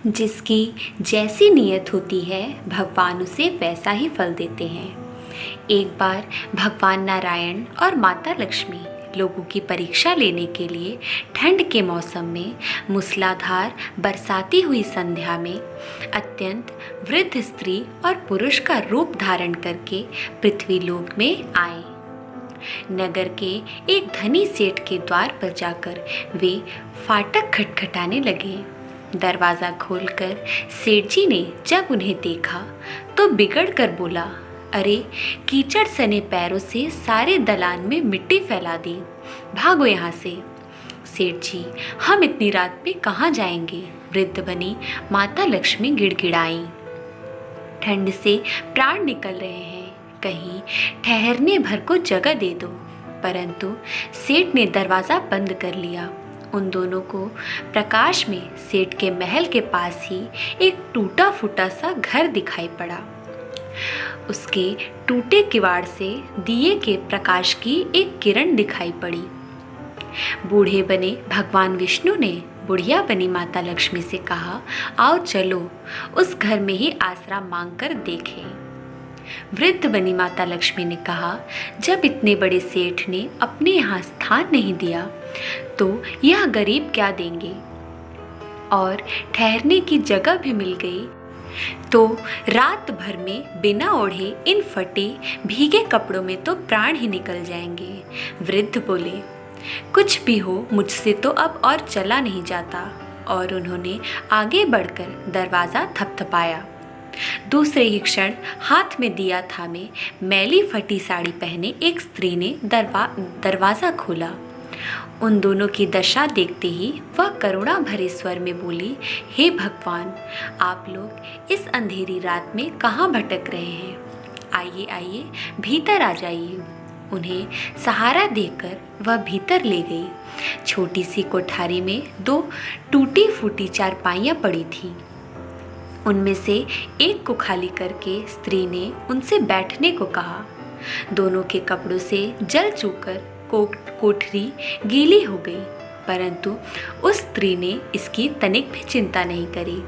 जिसकी जैसी नीयत होती है भगवान उसे वैसा ही फल देते हैं। एक बार भगवान नारायण और माता लक्ष्मी लोगों की परीक्षा लेने के लिए ठंड के मौसम में मूसलाधार बरसाती हुई संध्या में अत्यंत वृद्ध स्त्री और पुरुष का रूप धारण करके पृथ्वीलोक में आए। नगर के एक धनी सेठ के द्वार पर जाकर वे फाटक खटखटाने लगे। दरवाज़ा खोलकर सेठ जी ने जब उन्हें देखा तो बिगड़ कर बोला, अरे कीचड़ सने पैरों से सारे दलान में मिट्टी फैला दी, भागो यहाँ से। सेठ जी, हम इतनी रात में कहाँ जाएंगे? वृद्ध बनी माता लक्ष्मी गिड़गिड़ाई। ठंड से प्राण निकल रहे हैं, कहीं ठहरने भर को जगह दे दो। परंतु सेठ ने दरवाज़ा बंद कर लिया। उन दोनों को प्रकाश में सेठ के महल के पास ही एक टूटा फूटा सा घर दिखाई पड़ा। उसके टूटे किवाड़ से दिए के प्रकाश की एक किरण दिखाई पड़ी। बूढ़े बने भगवान विष्णु ने बुढ़िया बनी माता लक्ष्मी से कहा, आओ चलो उस घर में ही आसरा मांगकर देखें। वृद्ध बनी माता लक्ष्मी ने कहा, जब इतने बड़े सेठ ने अपने यहाँ स्थान नहीं दिया तो यह गरीब क्या देंगे, और ठहरने की जगह भी मिल गई तो रात भर में बिना ओढ़े इन फटे भीगे कपड़ों में तो प्राण ही निकल जाएंगे। वृद्ध बोले, कुछ भी हो मुझसे तो अब और चला नहीं जाता। और उन्होंने आगे बढ़कर दरवाज़ा थपथपाया। दूसरे ही क्षण हाथ में दिया थामे मैली फटी साड़ी पहने एक स्त्री ने दरवाज़ा खोला। उन दोनों की दशा देखते ही वह करुणा भरे स्वर में बोली, हे भगवान, आप लोग इस अंधेरी रात में कहाँ भटक रहे हैं? आइए आइए भीतर आ जाइए। उन्हें सहारा देकर वह भीतर ले गई। छोटी सी कोठारी में दो टूटी फूटी चारपाइयाँ पड़ी थीं। उनमें से एक को खाली करके स्त्री ने उनसे बैठने को कहा। दोनों के कपड़ों से जल चूकर कोठरी गीली हो गई, परंतु उस स्त्री ने इसकी तनिक भी चिंता नहीं करी।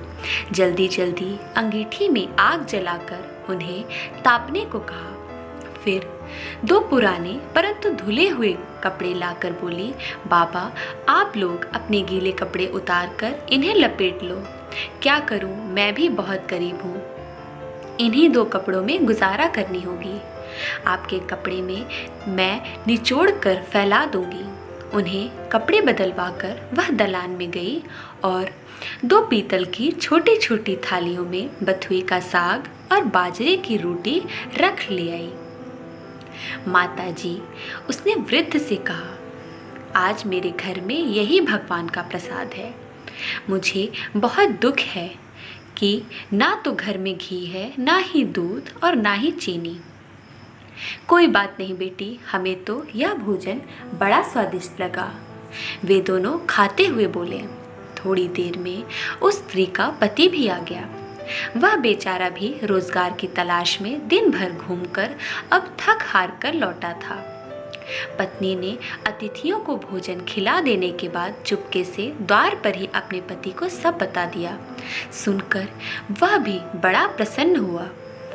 जल्दी जल्दी अंगीठी में आग जलाकर उन्हें तापने को कहा। फिर दो पुराने परंतु धुले हुए कपड़े लाकर बोली, बाबा, आप लोग अपने गीले कपड़े उतार कर इन्हें लपेट लो। क्या करूं, मैं भी बहुत गरीब हूँ, इन्हीं दो कपड़ों में गुजारा करनी होगी। आपके कपड़े में मैं निचोड़ कर फैला दूंगी। उन्हें कपड़े बदलवा कर वह दलान में गई और दो पीतल की छोटी छोटी थालियों में बथुए का साग और बाजरे की रोटी रख ले आई। माता जी, उसने वृद्ध से कहा, आज मेरे घर में यही भगवान का प्रसाद है। मुझे बहुत दुख है कि ना तो घर में घी है, ना ही दूध और ना ही चीनी। कोई बात नहीं बेटी, हमें तो यह भोजन बड़ा स्वादिष्ट लगा। वे दोनों खाते हुए बोले। थोड़ी देर में उस स्त्री का पति भी आ गया। वह बेचारा भी रोजगार की तलाश में दिन भर घूमकर अब थक हार कर लौटा था। पत्नी ने अतिथियों को भोजन खिला देने के बाद चुपके से द्वार पर ही अपने पति को सब बता दिया। सुनकर वह भी बड़ा प्रसन्न हुआ।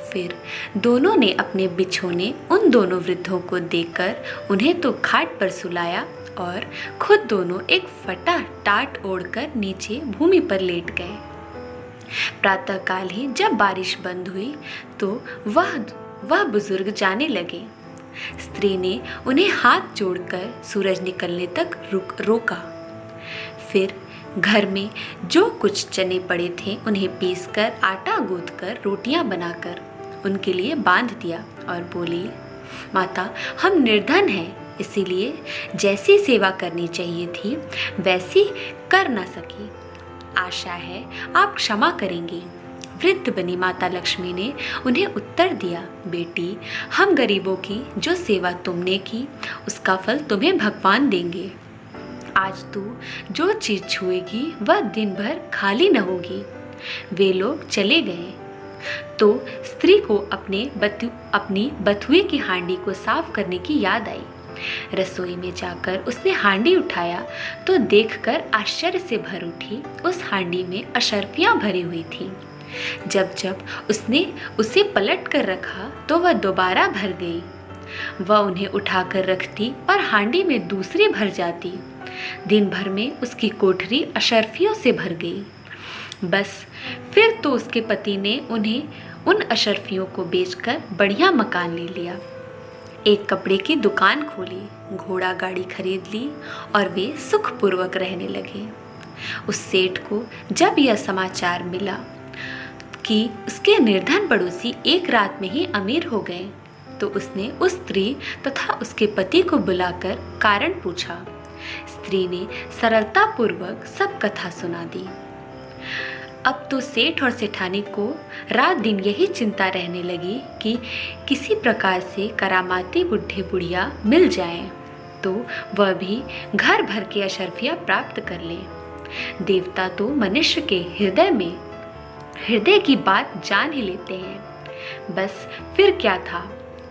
फिर दोनों ने अपने बिछोने उन दोनों वृद्धों को देकर उन्हें तो खाट पर सुलाया और खुद दोनों एक फटा टाट ओढ़कर नीचे भूमि पर लेट गए। प्रातःकाल ही जब बारिश बंद हुई तो वह बुजुर्ग जाने लगे। स्त्री ने उन्हें हाथ जोड़कर सूरज निकलने तक रोका। फिर घर में जो कुछ चने पड़े थे उन्हें पीसकर आटा गूंथकर रोटियां बनाकर उनके लिए बांध दिया और बोली, माता, हम निर्धन हैं, इसीलिए जैसी सेवा करनी चाहिए थी वैसी कर ना सकी। आशा है आप क्षमा करेंगी। वृद्ध बनी माता लक्ष्मी ने उन्हें उत्तर दिया, बेटी, हम गरीबों की जो सेवा तुमने की उसका फल तुम्हें भगवान देंगे। आज तू जो चीज़ छुएगी वह दिन भर खाली न होगी। वे लोग चले गए तो स्त्री को अपनी बथुए की हांडी को साफ करने की याद आई। रसोई में जाकर उसने हांडी उठाया तो देखकर आश्चर्य से भर उठी। उस हांडी में अशर्फियाँ भरी हुई थीं। जब जब उसने उसे पलट कर रखा तो वह दोबारा भर गई। वह उन्हें उठाकर रखती और हांडी में दूसरी भर जाती। दिन भर में उसकी कोठरी अशर्फियों से भर गई। बस फिर तो उसके पति ने उन्हें उन अशर्फियों को बेचकर बढ़िया मकान ले लिया। एक कपड़े की दुकान खोली, घोड़ा गाड़ी खरीद ली और वे सुखपूर्वक रहने लगे। उस सेठ को जब यह समाचार मिला कि उसके निर्धन पड़ोसी एक रात में ही अमीर हो गए तो उसने उस स्त्री तथा उसके पति को बुलाकर कारण पूछा। स्त्री ने सरलतापूर्वक सब कथा सुना दी। अब तो सेठ और सेठानी को रात दिन यही चिंता रहने लगी कि किसी प्रकार से करामाती बुढ़े बुढ़िया मिल जाएं तो वह भी घर भर के अशर्फियाँ प्राप्त कर ले। देवता तो मनुष्य के हृदय की बात जान ही लेते हैं। बस फिर क्या था,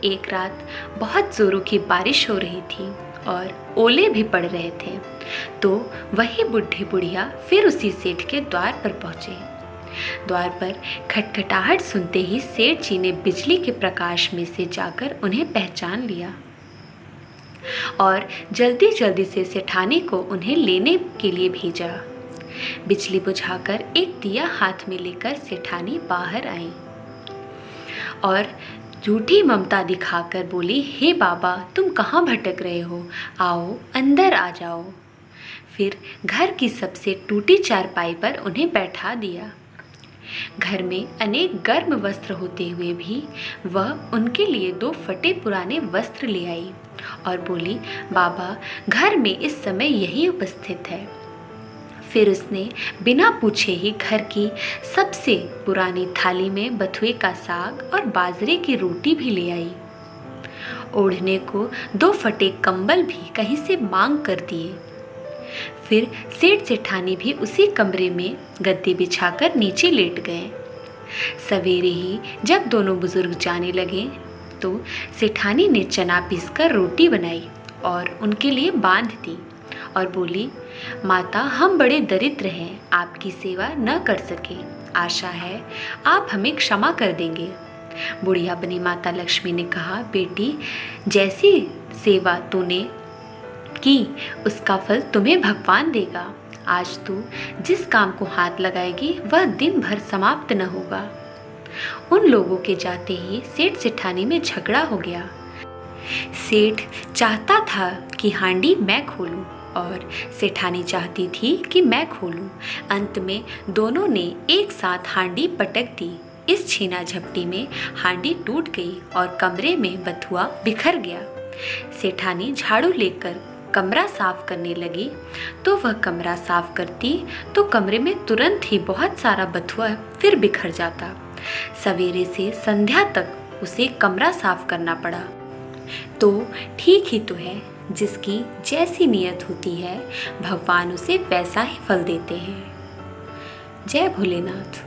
एक रात बहुत जोरों की बारिश हो रही थी और ओले भी पड़ रहे थे तो वही बुढ़ी बुढ़िया फिर उसी सेठ के द्वार पर पहुंचे। द्वार पर खटखटाहट सुनते ही सेठ जी ने बिजली के प्रकाश में से जाकर उन्हें पहचान लिया और जल्दी जल्दी से सेठानी को उन्हें लेने के लिए भेजा। बिजली बुझाकर एक दिया हाथ में लेकर सेठानी बाहर आई और झूठी ममता दिखाकर बोली, हे बाबा, तुम कहाँ भटक रहे हो? आओ अंदर आ जाओ। फिर घर की सबसे टूटी चारपाई पर उन्हें बैठा दिया। घर में अनेक गर्म वस्त्र होते हुए भी वह उनके लिए 2 फटे पुराने वस्त्र ले आई और बोली, बाबा घर में इस समय यही उपस्थित है। फिर उसने बिना पूछे ही घर की सबसे पुरानी थाली में बथुए का साग और बाजरे की रोटी भी ले आई। ओढ़ने को 2 फटे कंबल भी कहीं से मांग कर दिए। फिर सेठ सेठानी भी उसी कमरे में गद्दे बिछाकर नीचे लेट गए। सवेरे ही जब दोनों बुजुर्ग जाने लगे तो सेठानी ने चना पीसकर रोटी बनाई और उनके लिए बांध दी और बोली, माता, हम बड़े दरिद्र हैं, आपकी सेवा न कर सके। आशा है आप हमें क्षमा कर देंगे। बुढ़िया बनी माता लक्ष्मी ने कहा, बेटी, जैसी सेवा तूने की उसका फल तुम्हें भगवान देगा। आज तू जिस काम को हाथ लगाएगी वह दिन भर समाप्त न होगा। उन लोगों के जाते ही सेठ सेठानी में झगड़ा हो गया। सेठ चाहता था कि हांडी मैं खोलूं और सेठानी चाहती थी कि मैं खोलूं। अंत में दोनों ने एक साथ हांडी पटक दी। इस छीना झपटी में हांडी टूट गई और कमरे में बथुआ बिखर गया। सेठानी झाड़ू लेकर कमरा साफ करने लगी तो वह कमरा साफ करती तो कमरे में तुरंत ही बहुत सारा बथुआ फिर बिखर जाता। सवेरे से संध्या तक उसे कमरा साफ करना पड़ा। तो ठीक ही तो है, जिसकी जैसी नीयत होती है भगवान उसे वैसा ही फल देते हैं। जय भोलेनाथ।